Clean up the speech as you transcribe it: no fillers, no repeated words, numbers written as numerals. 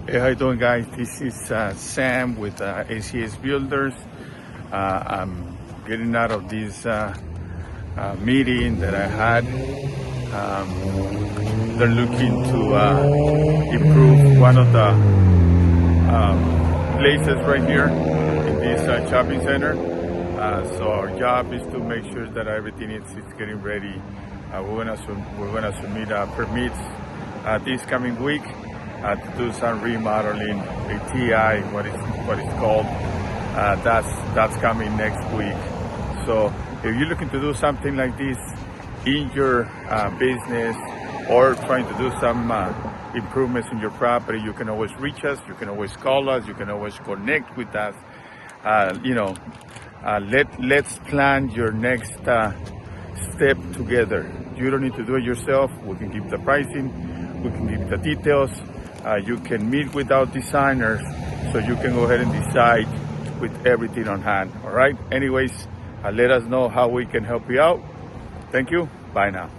Hey, how you doing, guys? This is Sam with AZH Builders. I'm getting out of this meeting that I had. They're looking to improve one of the places right here in this shopping center. So our job is to make sure that everything is getting ready. We're gonna submit permits this coming week. To do some remodeling, a TI, what it's called. That's coming next week. So if you're looking to do something like this in your business or trying to do some improvements in your property, you can always reach us. You can always call us. You can always connect with us. Let's plan your next step together. You don't need to do it yourself. We can give the pricing. We can give the details. You can meet with our designers so you can go ahead and decide with everything on hand. All right. Anyways, let us know how we can help you out. Thank you. Bye now.